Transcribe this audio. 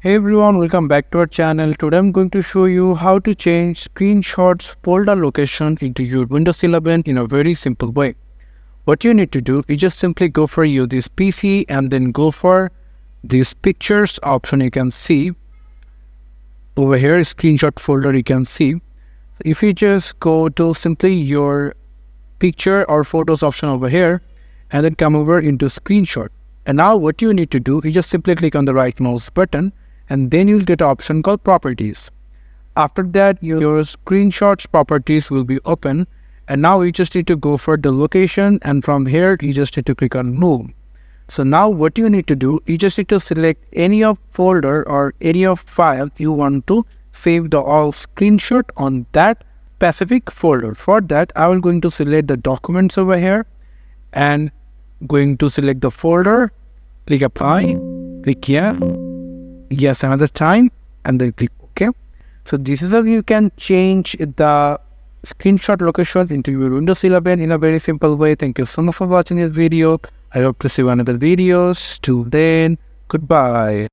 Hey everyone, welcome back to our channel. Today I'm going to show you how to change screenshots folder location into your Windows 11 in a very simple way. What you need to do is just simply go for this PC and then go for this pictures option. You can see over here screenshot folder. You can see if you just go to simply your picture or photos option over here and then come over into screenshot. And now what you need to do is just simply click on the right mouse button and then you'll get an option called properties. After that, your screenshots properties will be open, and now you just need to go for the location, and from here you just need to click on move. So now what you need to do, you just need to select any of folder or any of file you want to save the all screenshot on that specific folder. For that, I will going to select the documents over here and going to select the folder, click apply, click yes another time, and then click OK. So this is how you can change the screenshot location into your Windows 11 in a very simple way. Thank you so much for watching this video. I hope to see you in another videos. Till then, goodbye.